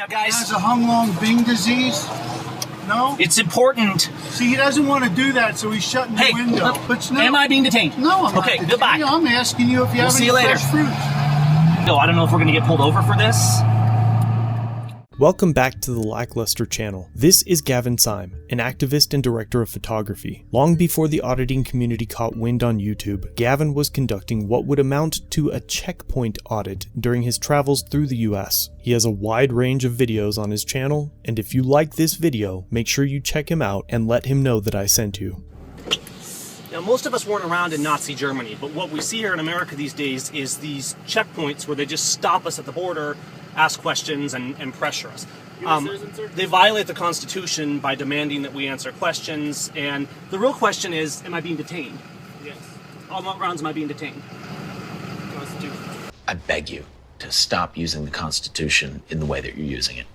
Now, guys, has a Hung Bing disease? No? it's important. See, he doesn't want to do that, so he's shutting the window. But no, am I being detained? No, I'm okay, not. Goodbye. Yeah, I'm asking you if you have see any you later. fresh fruit. No, I don't know if we're going to get pulled over for this. Welcome back to the LackLuster channel. This is Gavin Syme, an activist and director of photography. Long before the auditing community caught wind on YouTube, Gavin was conducting what would amount to a checkpoint audit during his travels through the US. He has a wide range of videos on his channel, and if you like this video, make sure you check him out and let him know that I sent you. Now, most of us weren't around in Nazi Germany, but what we see here in America these days is these checkpoints where they just stop us at the border, ask questions, and pressure us. They violate the Constitution by demanding that we answer questions, and the real question is, am I being detained? Yes. On what grounds am I being detained? Constitution. I beg you to stop using the Constitution in the way that you're using it.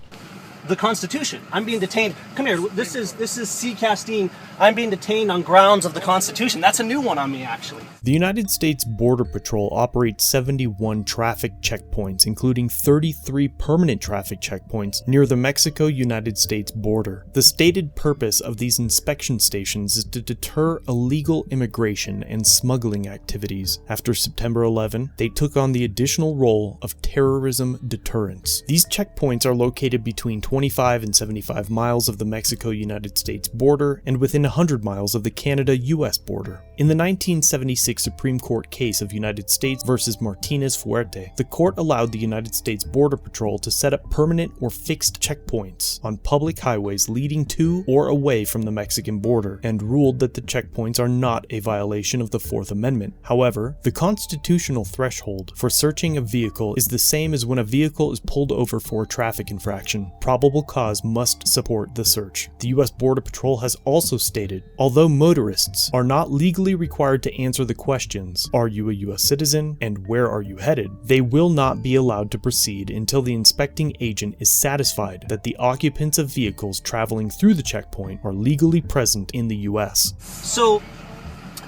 The Constitution. I'm being detained. Come here. This is C. Castine. I'm being detained on grounds of the Constitution. That's a new one on me, actually. The United States Border Patrol operates 71 traffic checkpoints, including 33 permanent traffic checkpoints near the Mexico-United States border. The stated purpose of these inspection stations is to deter illegal immigration and smuggling activities. After September 11, they took on the additional role of terrorism deterrence. These checkpoints are located between 25 and 75 miles of the Mexico-United States border and within 100 miles of the Canada-US border. In the 1976 Supreme Court case of United States versus Martinez-Fuerte, the court allowed the United States Border Patrol to set up permanent or fixed checkpoints on public highways leading to or away from the Mexican border, and ruled that the checkpoints are not a violation of the Fourth Amendment. However, the constitutional threshold for searching a vehicle is the same as when a vehicle is pulled over for a traffic infraction. Probable cause must support the search. The U.S. Border Patrol has also stated, although motorists are not legally required to answer the questions, "Are you a U.S. citizen?" and "Where are you headed?" they will not be allowed to proceed until the inspecting agent is satisfied that the occupants of vehicles traveling through the checkpoint are legally present in the U.S. So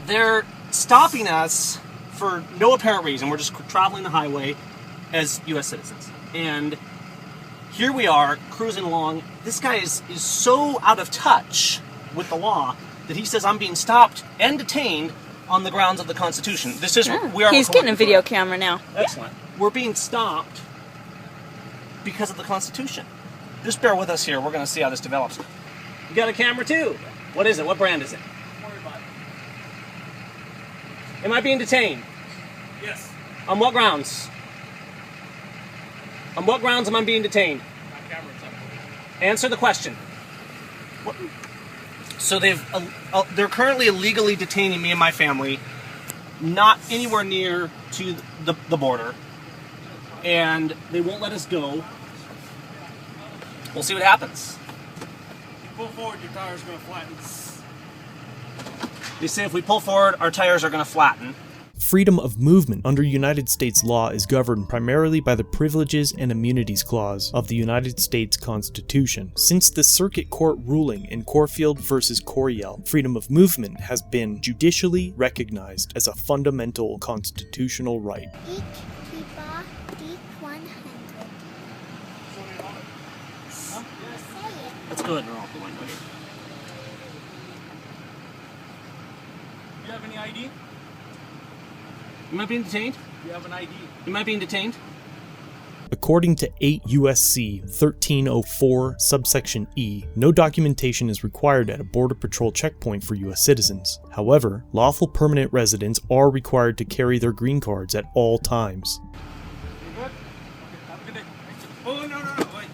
they're stopping us for no apparent reason. We're just traveling the highway as U.S. citizens. And here we are cruising along. This guy is so out of touch with the law that he says I'm being stopped and detained on the grounds of the Constitution. This is we are. He's getting a video camera now. Excellent. We're being stopped because of the Constitution. Just bear with us here. We're going to see how this develops. You got a camera too. What is it? What brand is it? Don't worry about it. Am I being detained? Yes. On what grounds? On what grounds am I being detained? My camera's up. Answer the question. What? So they're currently illegally detaining me and my family, not anywhere near to the border, and they won't let us go. We'll see what happens. You pull forward, your tire's going to flatten. They say if we pull forward, our tires are going to flatten. Freedom of movement under United States law is governed primarily by the Privileges and Immunities Clause of the United States Constitution. Since the Circuit Court ruling in Corfield versus Coryell, freedom of movement has been judicially recognized as a fundamental constitutional right. Each people eat 100. Huh? Say it. Let's go ahead and roll the window here. You have any ID? Am I being detained? You have an ID? Am I being detained? According to 8 U.S.C. 1304 subsection E, no documentation is required at a Border Patrol checkpoint for U.S. citizens. However, lawful permanent residents are required to carry their green cards at all times. You good? Okay, have a good day. Oh, no, wait.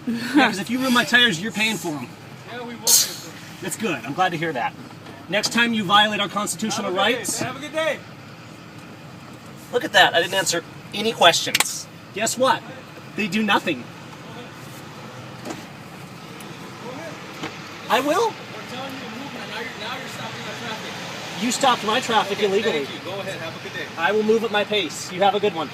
Yeah, because if you ruin my tires, you're paying for them. Yeah, we will pay for it. That's good. I'm glad to hear that. Next time you violate our constitutional rights... Have a good day. Look at that. I didn't answer any questions. Guess what? They do nothing. I will. We're telling you to move, and now you're stopping my traffic. You stopped my traffic illegally. Thank you. Go ahead. Have a good day. I will move at my pace. You have a good one.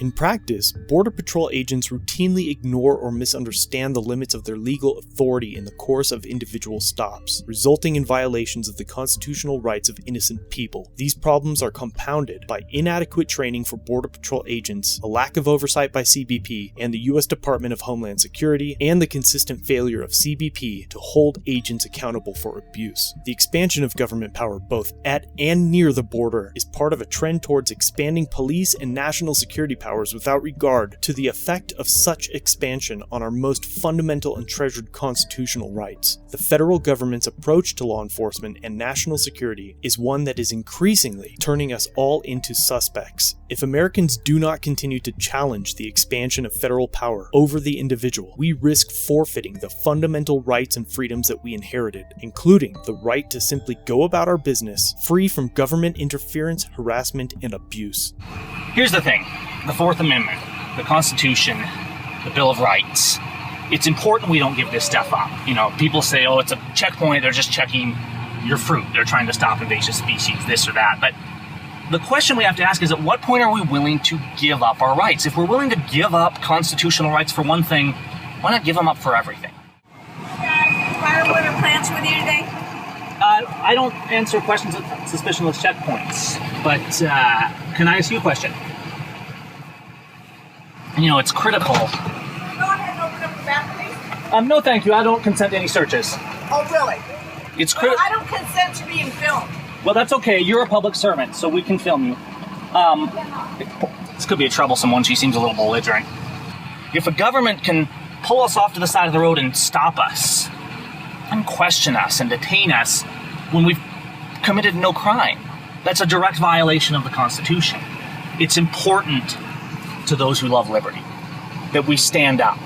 In practice, Border Patrol agents routinely ignore or misunderstand the limits of their legal authority in the course of individual stops, resulting in violations of the constitutional rights of innocent people. These problems are compounded by inadequate training for Border Patrol agents, a lack of oversight by CBP and the U.S. Department of Homeland Security, and the consistent failure of CBP to hold agents accountable for abuse. The expansion of government power both at and near the border is part of a trend towards expanding police and national security powers without regard to the effect of such expansion on our most fundamental and treasured constitutional rights. The federal government's approach to law enforcement and national security is one that is increasingly turning us all into suspects. If Americans do not continue to challenge the expansion of federal power over the individual, we risk forfeiting the fundamental rights and freedoms that we inherited, including the right to simply go about our business free from government interference, harassment, and abuse. Here's the thing. The Fourth Amendment, the Constitution, the Bill of Rights. It's important we don't give this stuff up. You know, people say, oh, it's a checkpoint, they're just checking your fruit. They're trying to stop invasive species, this or that. But the question we have to ask is, at what point are we willing to give up our rights? If we're willing to give up constitutional rights for one thing, why not give them up for everything? Firewood or plants with you today? I don't answer questions at suspicionless checkpoints, but can I ask you a question? You know, it's critical. Go ahead and open up the bathroom. No, thank you. I don't consent to any searches. Oh, really? It's Well, critical. I don't consent to being filmed. Well, that's okay. You're a public servant, so we can film you. This could be a troublesome one. She seems a little belligerent. If a government can pull us off to the side of the road and stop us, and question us and detain us when we've committed no crime, that's a direct violation of the Constitution. It's important to those who love liberty that we stand up.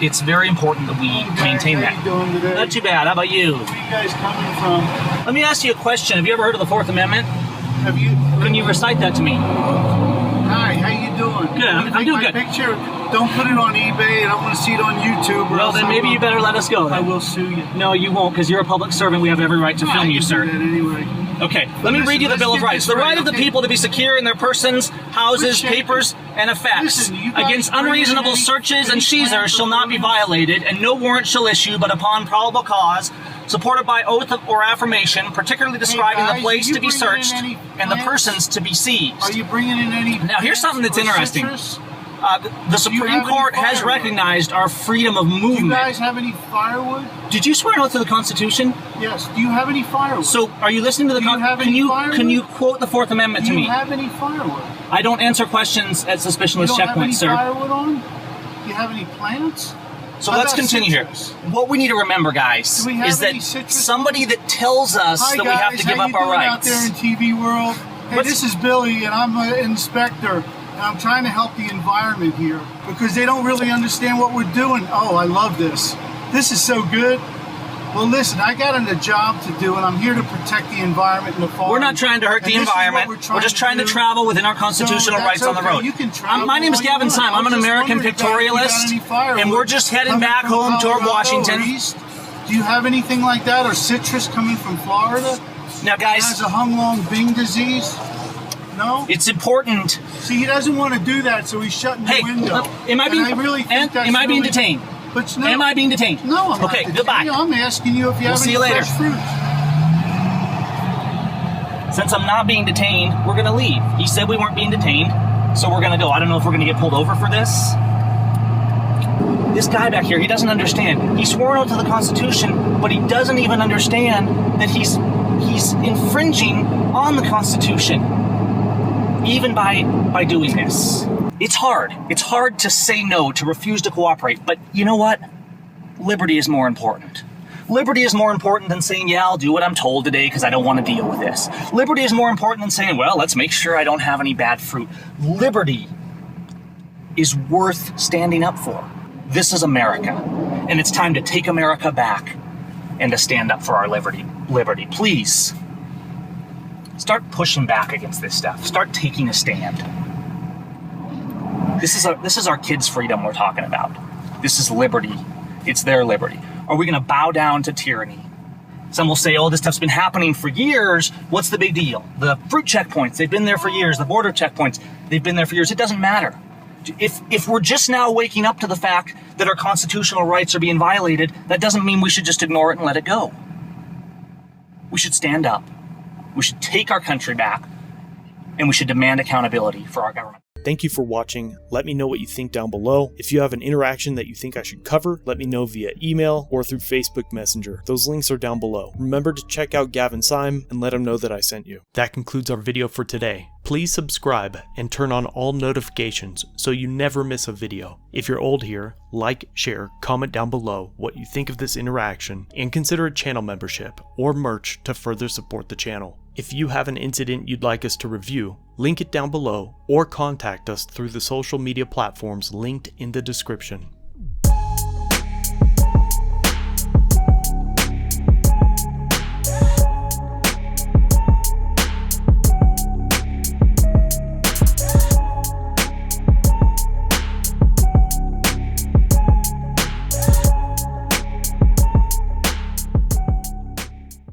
It's very important that we maintain that. How you doing today? Not too bad. How about you? Where are you guys coming from? Let me ask you a question. Have you ever heard of the Fourth Amendment? Have you? Can you recite that to me? Hi, how you doing? Good, I'm Take doing my good. Picture. Don't put it on eBay. I don't want to see it on YouTube. Well, then maybe you better let us go. I Then. will sue you. No, you won't, because you're a public servant. We have every right to film you, sir. That anyway. Okay, let me Listen, read you the let's Bill of get Rights. this The right right, of the okay? people to be secure in their persons, houses, Quit shaking. papers, and effects. Listen, you guys Against bring in unreasonable any- searches and any seizures plans shall or not be ordinances? violated, and no warrant shall issue but upon probable cause, supported by oath or affirmation, particularly describing guys, the place are you to be bringing in searched any and the plans? persons to be seized. Are you bringing in any? Now, here's something that's plants or interesting. citrus? The Supreme have any Court has firewood? recognized our freedom of Do you movement. guys have any firewood? Did you swear an oath to the Constitution? Yes. Do you have any firewood? So, are you listening to the Do you have Can any you firewood? can you quote the Fourth Amendment Do to you me? have any firewood? I don't answer questions at You suspicionless don't have any checkpoints, sir. firewood on? Do you have any plants? So How let's about continue citrus? here. What we need to remember, guys, Do we have is any that citrus? somebody that tells us Hi that guys, we have to give how up you our doing out rights. there in TV world? Hey, What's- this is Billy, and I'm an inspector, and I'm trying to help the environment here because they don't really understand what we're doing. Oh, I love this. This is so good. Well, listen, I got a job to do, and I'm here to protect the environment and the farm. We're not trying to hurt And the this is what environment. We're just trying to do. travel within our constitutional So rights that's on the okay. road. You can travel My name is all you Gavin want. Syme. I I'm was an just American wondering if you got pictorialist, any firewood and we're just heading coming back from home toward Colorado or Washington. East. Do you have anything like that, or citrus coming from Florida? Now, Has guys, a Hung Bing disease? No? it's important. See, he doesn't want to do that, so he's shutting Hey, the window. am I And being? I really think that's am I being really- detained? But no, Am I being detained? No, I'm Okay, not. goodbye. I'm asking you if you We'll have see any you later. fresh fruit. Since I'm not being detained, we're gonna leave. He said we weren't being detained, so we're gonna go. I don't know if we're gonna get pulled over for this. This guy back here, he doesn't understand. He swore an oath to the Constitution, but he doesn't even understand that he's infringing on the Constitution, even by doing this. It's hard. It's hard to say no, to refuse to cooperate, but you know what? Liberty is more important. Liberty is more important than saying, yeah, I'll do what I'm told today because I don't want to deal with this. Liberty is more important than saying, well, let's make sure I don't have any bad fruit. Liberty is worth standing up for. This is America, and it's time to take America back and to stand up for our liberty. Please, start pushing back against this stuff. Start taking a stand. This is our kids' freedom we're talking about. This is liberty. It's their liberty. Are we going to bow down to tyranny? Some will say, oh, this stuff's been happening for years. What's the big deal? The fruit checkpoints, they've been there for years. The border checkpoints, They've been there for years. It doesn't matter. If we're just now waking up to the fact that our constitutional rights are being violated, that doesn't mean we should just ignore it and let it go. We should stand up. We should take our country back, and we should demand accountability for our government. Thank you for watching. Let me know what you think down below. If you have an interaction that you think I should cover, let me know via email or through Facebook Messenger. Those links are down below. Remember to check out Gavin Syme and let him know that I sent you. That concludes our video for today. Please subscribe and turn on all notifications so you never miss a video. If you're old here, like, share, comment down below what you think of this interaction, and consider a channel membership or merch to further support the channel. If you have an incident you'd like us to review, link it down below or contact us through the social media platforms linked in the description.